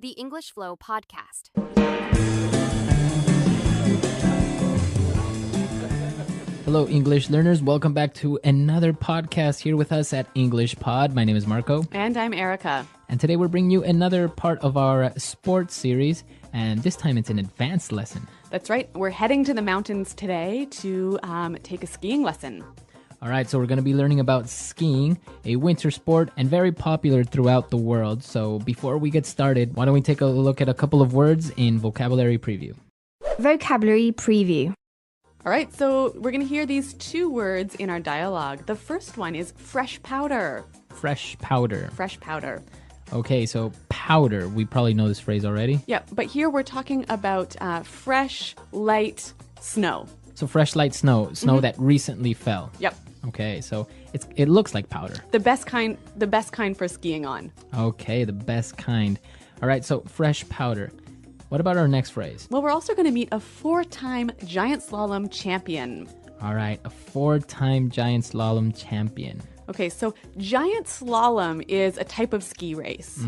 The English Flow Podcast. Hello, English learners. Welcome back to another podcast here with us at English Pod. My name is Marco. And I'm Erica. And today we're bringing you another part of our sports series. And this time it's an advanced lesson. That's right. We're heading to the mountains today to take a skiing lesson. All right, so we're going to be learning about skiing, a winter sport and very popular throughout the world. So before we get started, why don't we take a look at a couple of words in vocabulary preview. Vocabulary preview. All right, so we're going to hear these two words in our dialogue. The first one is fresh powder. Fresh powder. Fresh powder. Okay, so powder. We probably know this phrase already. Yeah, but here we're talking about fresh, light snow. So fresh, light snow that recently fell. Yep. Okay, so it looks like powder. The best kind for skiing on. Okay, the best kind. All right, so fresh powder. What about our next phrase? Well, we're also going to meet a 4-time giant slalom champion. All right, a 4-time giant slalom champion. Okay, so giant slalom is a type of ski race.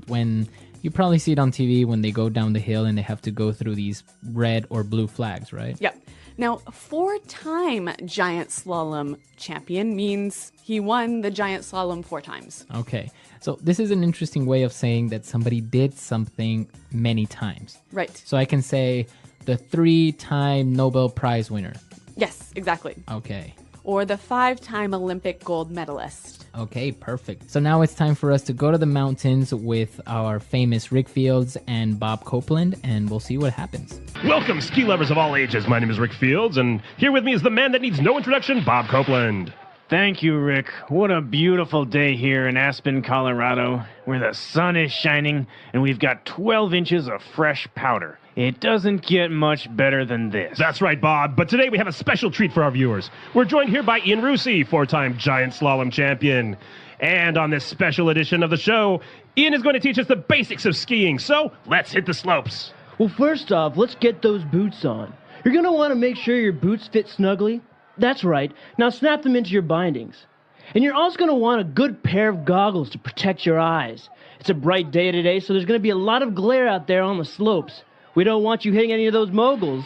When you probably see it on TV when they go down the hill and they have to go through these red or blue flags, right? Yep. Now, 4-time giant slalom champion means he won the giant slalom 4 times. Okay, so this is an interesting way of saying that somebody did something many times. Right. So I can say the 3-time Nobel Prize winner. Yes, exactly. Okay. Or the 5-time Olympic gold medalist. Okay, perfect. So now it's time for us to go to the mountains with our famous Rick Fields and Bob Copeland, and we'll see what happens. Welcome, ski lovers of all ages. My name is Rick Fields, and here with me is the man that needs no introduction, Bob Copeland. Thank you, Rick. What a beautiful day here in Aspen, Colorado, where the sun is shining and we've got 12 inches of fresh powder. It doesn't get much better than this. That's right, Bob, but today we have a special treat for our viewers. We're joined here by Ian Rusi, 4-time giant slalom champion. And on this special edition of the show, Ian is going to teach us the basics of skiing, so let's hit the slopes. Well, first off, let's get those boots on. You're going to want to make sure your boots fit snugly. That's right. Now snap them into your bindings. And you're also going to want a good pair of goggles to protect your eyes. It's a bright day today, so there's going to be a lot of glare out there on the slopes. We don't want you hitting any of those moguls.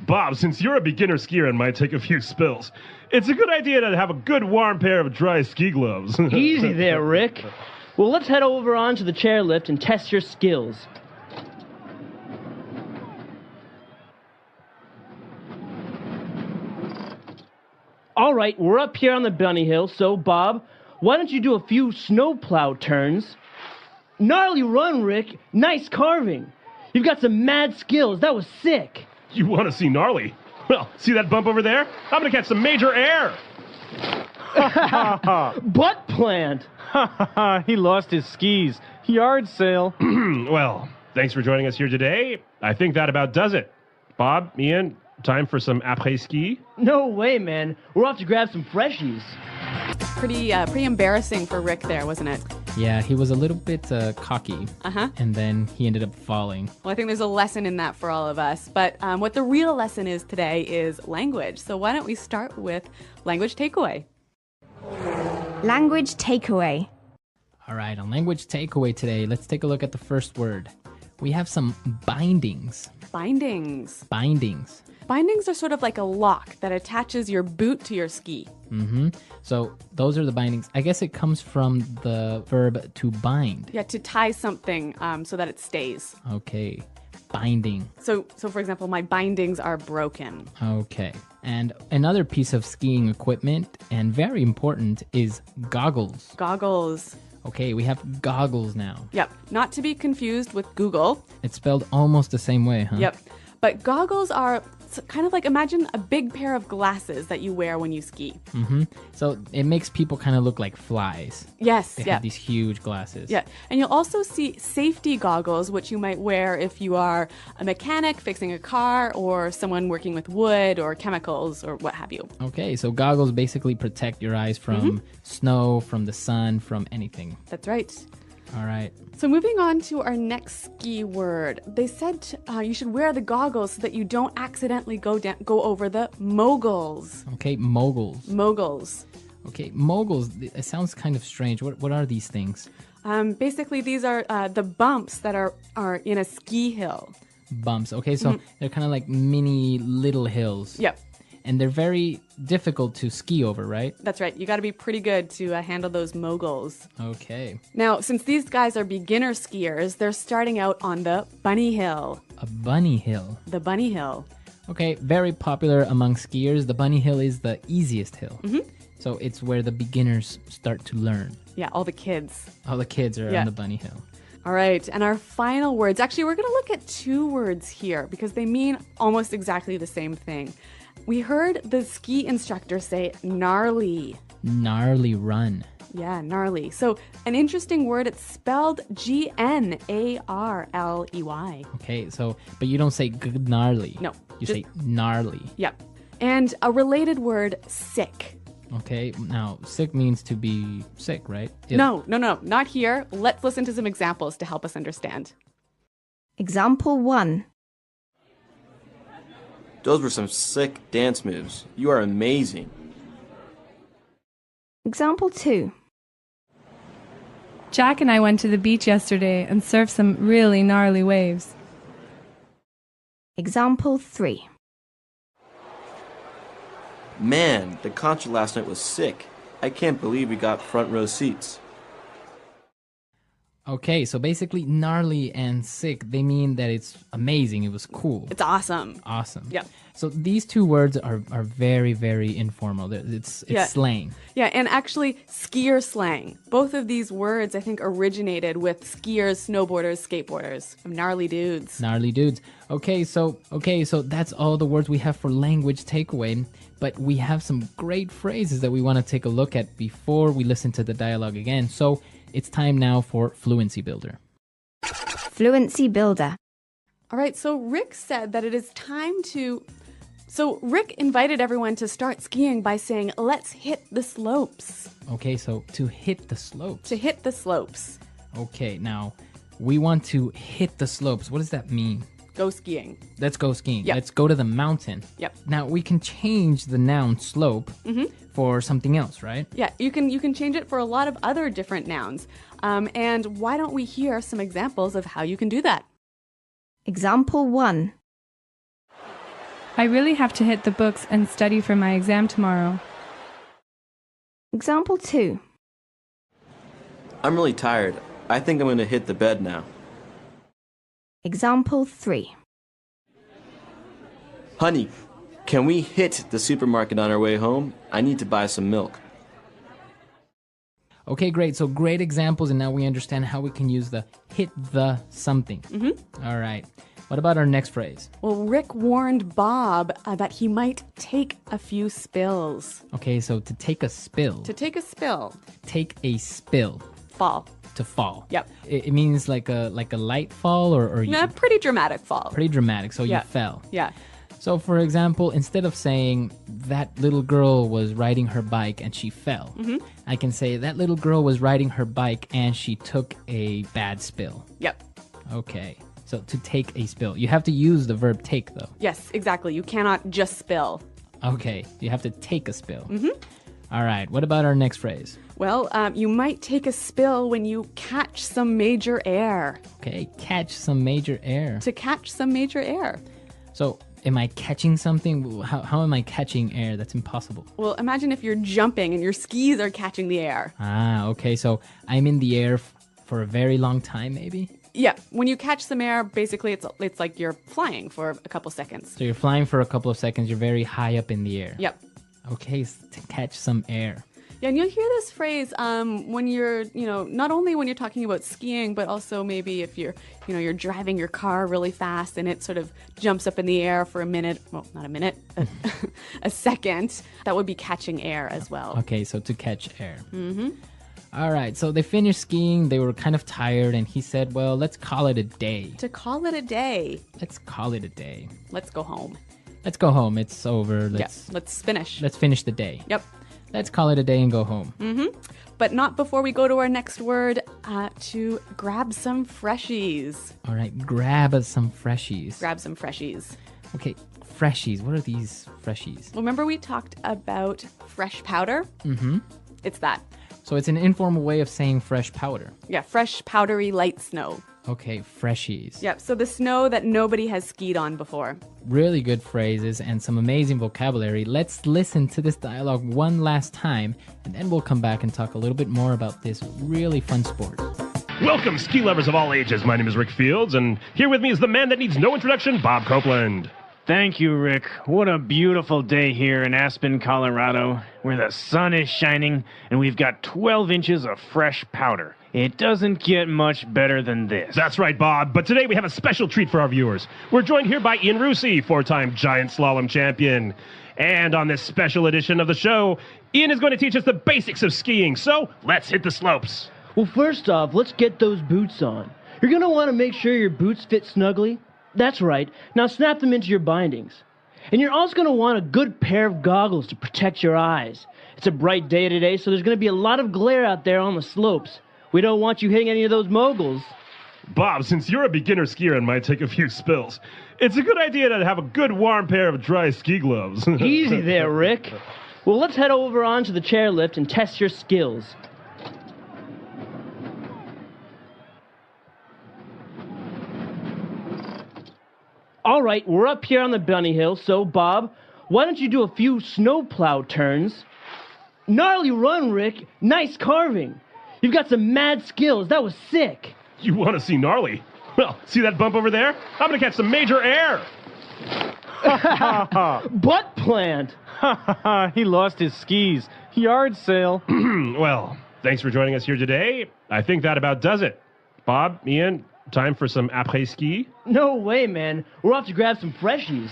Bob, since you're a beginner skier and might take a few spills, it's a good idea to have a good warm pair of dry ski gloves. Easy there, Rick. Well, let's head over onto the chairlift and test your skills. All right, we're up here on the bunny hill, so Bob, why don't you do a few snowplow turns? Gnarly run, Rick. Nice carving. You've got some mad skills. That was sick. You want to see gnarly? Well, see that bump over there? I'm going to catch some major air. Butt plant. He lost his skis. Yard sale. Well, thanks for joining us here today. I think that about does it. Bob, Ian, time for some après-ski? No way, man. We're off to grab some freshies. Pretty embarrassing for Rick there, wasn't it? Yeah, he was a little bit cocky, and then he ended up falling. Well, I think there's a lesson in that for all of us. But what the real lesson is today is language. So why don't we start with language takeaway? Language takeaway. All right, on language takeaway today, let's take a look at the first word. We have some bindings. Bindings. Bindings. Bindings are sort of like a lock that attaches your boot to your ski. So those are the bindings. I guess it comes from the verb to bind. Yeah, to tie something so that it stays. Okay, binding. So for example, my bindings are broken. Okay, and another piece of skiing equipment, and very important, is goggles. Goggles. Okay, we have goggles now. Yep, not to be confused with Google. It's spelled almost the same way, huh? Yep, but goggles are kind of like, imagine a big pair of glasses that you wear when you ski. So it makes people kind of look like flies. Yes, They yeah. have these huge glasses. Yeah, and you'll also see safety goggles, which you might wear if you are a mechanic fixing a car or someone working with wood or chemicals or what have you. Okay, so goggles basically protect your eyes from snow, from the sun, from anything. That's right. All right. So moving on to our next ski word. They said you should wear the goggles so that you don't accidentally go over the moguls. Okay, moguls. Moguls. Okay, moguls. It sounds kind of strange. What are these things? Basically, these are the bumps that are in a ski hill. Bumps. Okay, so they're kind of like mini little hills. Yep. And they're very difficult to ski over, right? That's right. You got to be pretty good to handle those moguls. Okay. Now, since these guys are beginner skiers, they're starting out on the bunny hill. A bunny hill. The bunny hill. Okay, very popular among skiers. The bunny hill is the easiest hill. So it's where the beginners start to learn. Yeah, all the kids. All the kids are Yeah. on the bunny hill. All right, and our final words. Actually, we're going to look at two words here because they mean almost exactly the same thing. We heard the ski instructor say gnarly. Gnarly run. Yeah, gnarly. So an interesting word, it's spelled Gnarley. Okay, so, but you don't say gnarly. No, You just- say gnarly. Yep. And a related word, sick. Okay, now, sick means to be sick, right? No, not here. Let's listen to some examples to help us understand. Example 1. Those were some sick dance moves. You are amazing. Example 2. Jack and I went to the beach yesterday and surfed some really gnarly waves. Example 3. Man, the concert last night was sick. I can't believe we got front row seats. Okay, so basically gnarly and sick, they mean that it's amazing, it was cool. It's awesome. Awesome. Yep. So these two words are very, very informal. It's Yeah. slang. Yeah, and actually skier slang. Both of these words, I think, originated with skiers, snowboarders, skateboarders. Gnarly dudes. Gnarly dudes. Okay, so that's all the words we have for language takeaway. But we have some great phrases that we want to take a look at before we listen to the dialogue again. So it's time now for Fluency Builder. Fluency Builder. All right, so Rick said that it is time to... So Rick invited everyone to start skiing by saying, let's hit the slopes. Okay, so to hit the slopes. To hit the slopes. Okay, now we want to hit the slopes. What does that mean? Go skiing. Let's go skiing. Yep. Let's go to the mountain. Yep. Now we can change the noun slope for something else, right? Yeah, you can change it for a lot of other different nouns. And why don't we hear some examples of how you can do that? Example 1. I really have to hit the books and study for my exam tomorrow. Example 2. I'm really tired. I think I'm going to hit the bed now. Example 3. Honey, can we hit the supermarket on our way home? I need to buy some milk. Okay, great. So great examples, and now we understand how we can use the hit the something. All right. What about our next phrase? Well, Rick warned Bob that he might take a few spills. Okay, so to take a spill. To take a spill. Take a spill. Fall. To fall. Yep. It means like a light fall or you, A pretty dramatic fall. pretty dramatic. So Yeah. you fell. Yeah. So for example, instead of saying that little girl was riding her bike and she fell, I can say that little girl was riding her bike and she took a bad spill. Yep. Okay. So to take a spill. You have to use the verb take though. Yes, exactly. You cannot just spill. Okay. You have to take a spill. All right. What about our next phrase? Well, you might take a spill when you catch some major air. Okay. Catch some major air. To catch some major air. So am I catching something? How am I catching air? That's impossible. Well, imagine if you're jumping and your skis are catching the air. Ah, okay. So I'm in the air for a very long time, maybe? Yeah, when you catch some air, basically it's like you're flying for a couple seconds. So you're flying for a couple of seconds. You're very high up in the air. Yep. Okay, to catch some air. Yeah, and you'll hear this phrase when you're, not only when you're talking about skiing, but also maybe if you're driving your car really fast and it sort of jumps up in the air for a minute. Well, not a minute, a second. That would be catching air as well. Okay, so to catch air. All right, so they finished skiing. They were kind of tired, and he said, well, let's call it a day. To call it a day. Let's call it a day. Let's go home. Let's go home. It's over. Let's finish. Let's finish the day. Yep. Let's call it a day and go home. But not before we go to our next word, to grab some freshies. All right, grab us some freshies. Grab some freshies. Okay, freshies. What are these freshies? Remember we talked about fresh powder? Mm-hmm. It's that. So it's an informal way of saying fresh powder. Yeah, fresh, powdery, light snow. Okay, freshies. Yep, so the snow that nobody has skied on before. Really good phrases and some amazing vocabulary. Let's listen to this dialogue one last time, and then we'll come back and talk a little bit more about this really fun sport. Welcome, ski lovers of all ages. My name is Rick Fields, and here with me is the man that needs no introduction, Bob Copeland. Thank you, Rick. What a beautiful day here in Aspen, Colorado, where the sun is shining and we've got 12 inches of fresh powder. It doesn't get much better than this. That's right, Bob. But today we have a special treat for our viewers. We're joined here by Ian Rusey, four-time giant slalom champion. And on this special edition of the show, Ian is going to teach us the basics of skiing. So let's hit the slopes. Well, first off, let's get those boots on. You're going to want to make sure your boots fit snugly. That's right. Now snap them into your bindings. And you're also going to want a good pair of goggles to protect your eyes. It's a bright day today, so there's going to be a lot of glare out there on the slopes. We don't want you hitting any of those moguls. Bob, since you're a beginner skier and might take a few spills, it's a good idea to have a good warm pair of dry ski gloves. Easy there, Rick. Well, let's head over onto the chairlift and test your skills. All right, we're up here on the bunny hill, so Bob, why don't you do a few snowplow turns? Gnarly run, Rick. Nice carving. You've got some mad skills. That was sick. You want to see gnarly? Well, see that bump over there? I'm going to catch some major air. Butt plant. He lost his skis. Yard sale. Well, thanks for joining us here today. I think that about does it. Bob, Ian, time for some après-ski? No way, man. We're off to grab some freshies.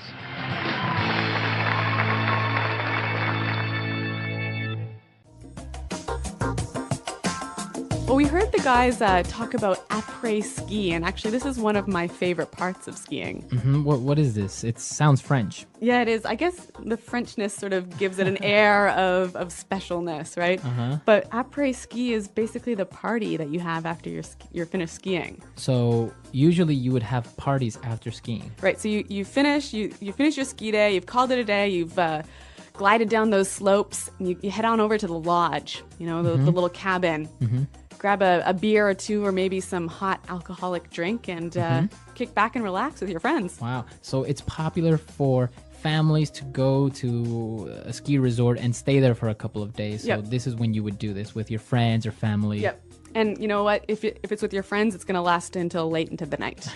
Well, we heard the guys talk about après-ski, and actually this is one of my favorite parts of skiing. Mm-hmm. What is this? It sounds French. Yeah, it is. I guess the Frenchness sort of gives it an air of specialness, right? Uh-huh. But après-ski is basically the party that you have after you're finished skiing. So usually you would have parties after skiing. Right, so you finish your ski day, you've called it a day, you've glided down those slopes, and you head on over to the lodge, the little cabin. Mm-hmm. Grab a beer or two or maybe some hot alcoholic drink and kick back and relax with your friends. Wow. So it's popular for families to go to a ski resort and stay there for a couple of days. So Yep. this is when you would do this with your friends or family. Yep. And you know what? If it's with your friends, it's going to last until late into the night.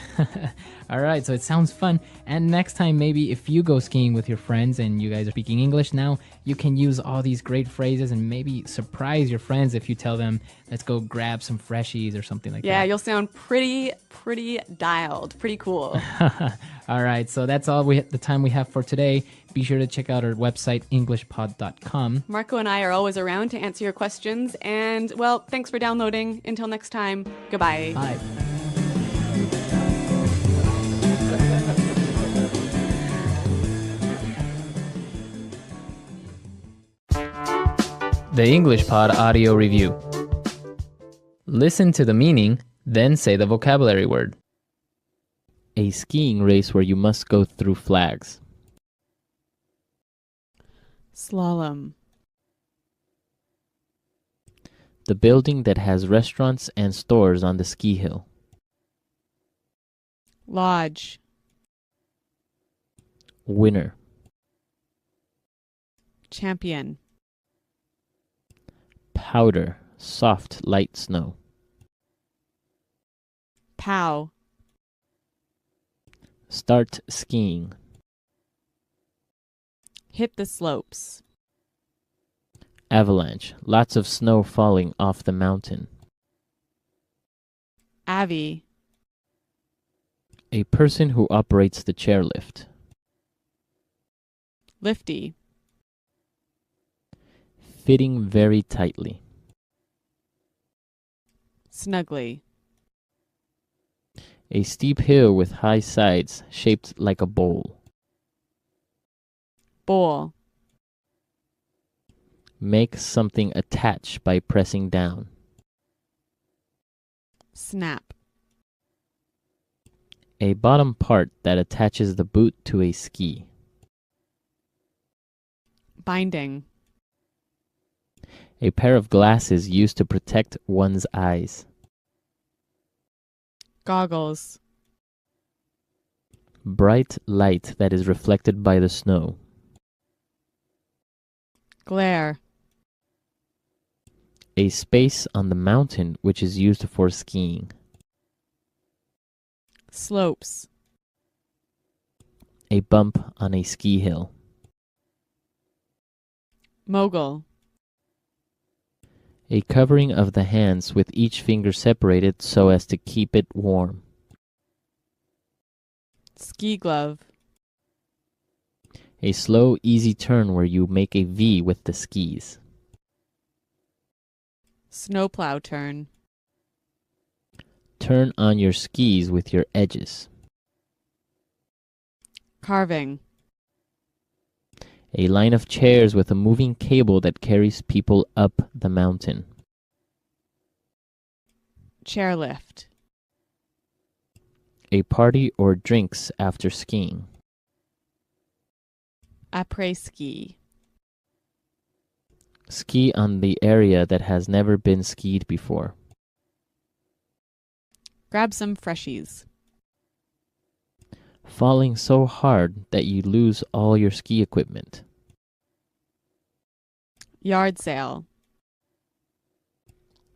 All right, so it sounds fun. And next time, maybe if you go skiing with your friends and you guys are speaking English now, you can use all these great phrases and maybe surprise your friends if you tell them, let's go grab some freshies or something like Yeah, that. you'll sound pretty dialed, pretty cool. All right, so that's all the time we have for today. Be sure to check out our website, englishpod.com. Marco and I are always around to answer your questions. And, well, thanks for downloading. Until next time, goodbye. Bye. The English Pod Audio Review. Listen to the meaning, then say the vocabulary word. A skiing race where you must go through flags. Slalom. The building that has restaurants and stores on the ski hill. Lodge. Winner. Champion. Powder, soft, light snow. Pow. Start skiing. Hit the slopes. Avalanche, lots of snow falling off the mountain. Avi. A person who operates the chairlift. Lifty. Fitting very tightly. Snugly. A steep hill with high sides shaped like a bowl. Bowl. Make something attach by pressing down. Snap. A bottom part that attaches the boot to a ski. Binding. A pair of glasses used to protect one's eyes. Goggles. Bright light that is reflected by the snow. Glare. A space on the mountain which is used for skiing. Slopes. A bump on a ski hill. Mogul. A covering of the hands with each finger separated so as to keep it warm. Ski glove. A slow, easy turn where you make a V with the skis. Snowplow turn. Turn on your skis with your edges. Carving. A line of chairs with a moving cable that carries people up the mountain. Chairlift. A party or drinks after skiing. Après-ski. Ski on the area that has never been skied before. Grab some freshies. Falling so hard that you lose all your ski equipment. Yard sale.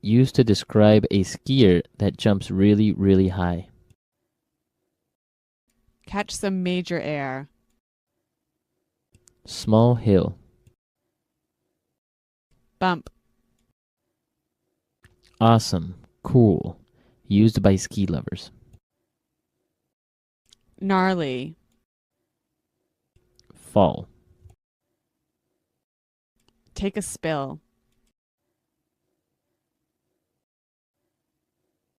Used to describe a skier that jumps really, really high. Catch some major air. Small hill. Bump. Awesome. Cool. Used by ski lovers. Gnarly. Fall. Take a spill.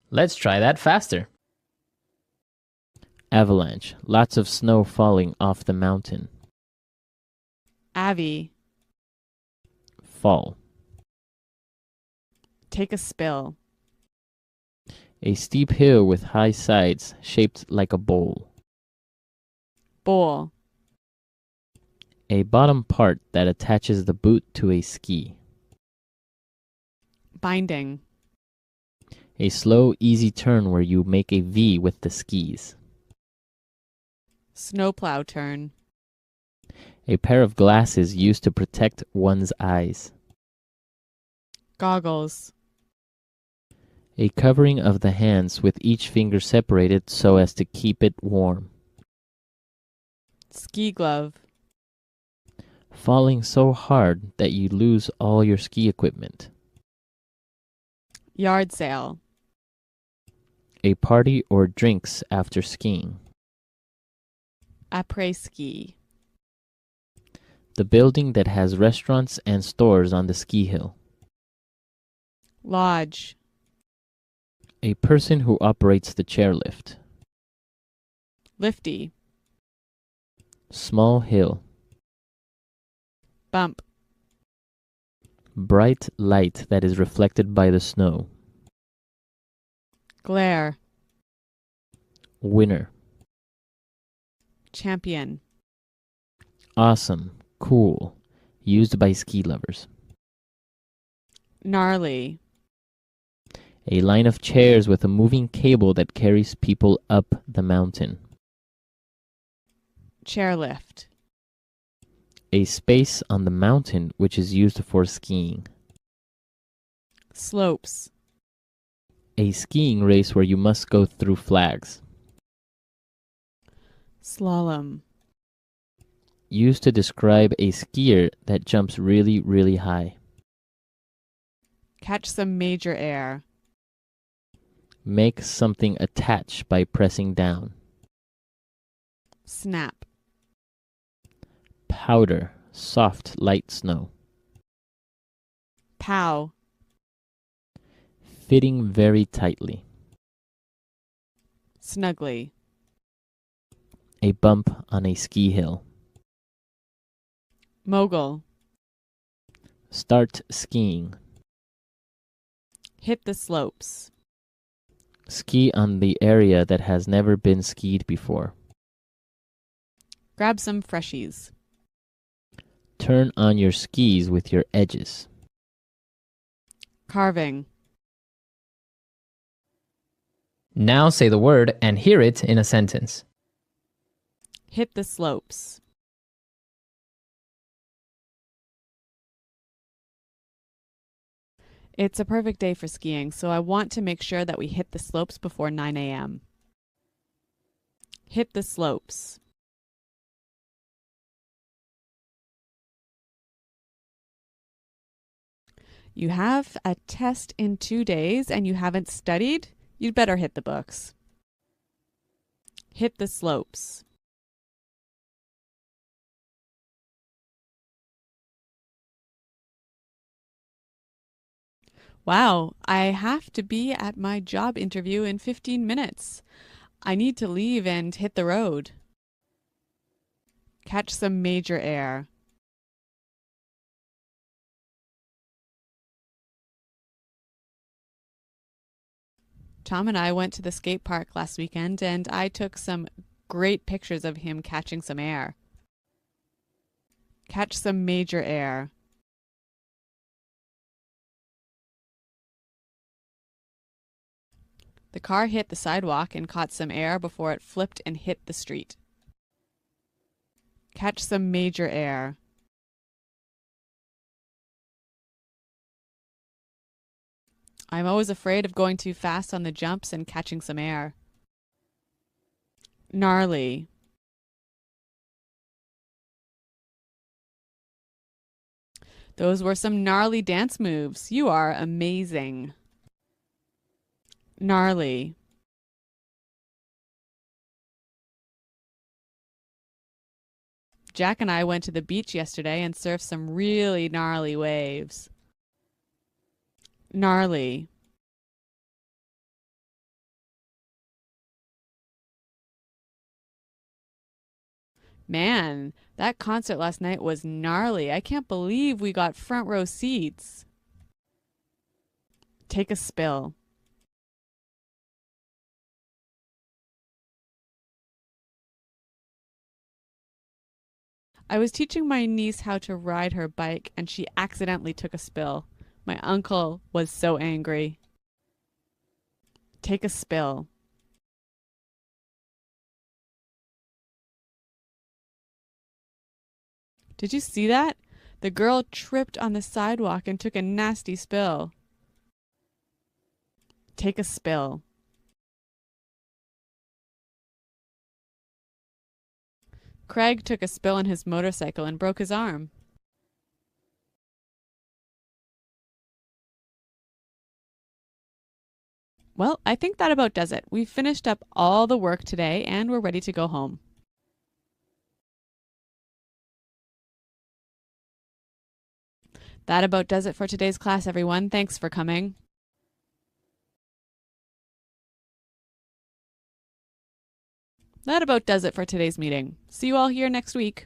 Let's try that faster. Avalanche. Lots of snow falling off the mountain. Avi. Fall. Take a spill. A steep hill with high sides shaped like a bowl. Bowl. A bottom part that attaches the boot to a ski. Binding. A slow, easy turn where you make a V with the skis. Snowplow turn. A pair of glasses used to protect one's eyes. Goggles. A covering of the hands with each finger separated so as to keep it warm. Ski glove. Falling so hard that you lose all your ski equipment. Yard sale. A party or drinks after skiing. Après-ski. The building that has restaurants and stores on the ski hill. Lodge. A person who operates the chairlift. Lifty. Small hill. Bump. Bright light that is reflected by the snow. Glare. Winner. Champion. Awesome. Cool. Used by ski lovers. Gnarly. A line of chairs with a moving cable that carries people up the mountain. Chairlift. A space on the mountain which is used for skiing. Slopes. A skiing race where you must go through flags. Slalom. Used to describe a skier that jumps really, really high. Catch some major air. Make something attach by pressing down. Snap. Powder, soft, light snow. Pow. Fitting very tightly. Snugly. A bump on a ski hill. Mogul. Start skiing. Hit the slopes. Ski on the area that has never been skied before. Grab some freshies. Turn on your skis with your edges. Carving. Now say the word and hear it in a sentence. Hit the slopes. It's a perfect day for skiing, so I want to make sure that we hit the slopes before 9 a.m. Hit the slopes. You have a test in 2 days and you haven't studied? You'd better hit the books. Hit the slopes. Wow, I have to be at my job interview in 15 minutes. I need to leave and hit the road. Catch some major air. Tom and I went to the skate park last weekend and I took some great pictures of him catching some air. Catch some major air. The car hit the sidewalk and caught some air before it flipped and hit the street. Catch some major air. I'm always afraid of going too fast on the jumps and catching some air. Gnarly. Those were some gnarly dance moves. You are amazing. Gnarly. Jack and I went to the beach yesterday and surfed some really gnarly waves. Gnarly. Man, that concert last night was gnarly. I can't believe we got front row seats. Take a spill. I was teaching my niece how to ride her bike and she accidentally took a spill. My uncle was so angry. Take a spill. Did you see that? The girl tripped on the sidewalk and took a nasty spill. Take a spill. Craig took a spill on his motorcycle and broke his arm. Well, I think that about does it. We've finished up all the work today and we're ready to go home. That about does it for today's class, everyone. Thanks for coming. That about does it for today's meeting. See you all here next week.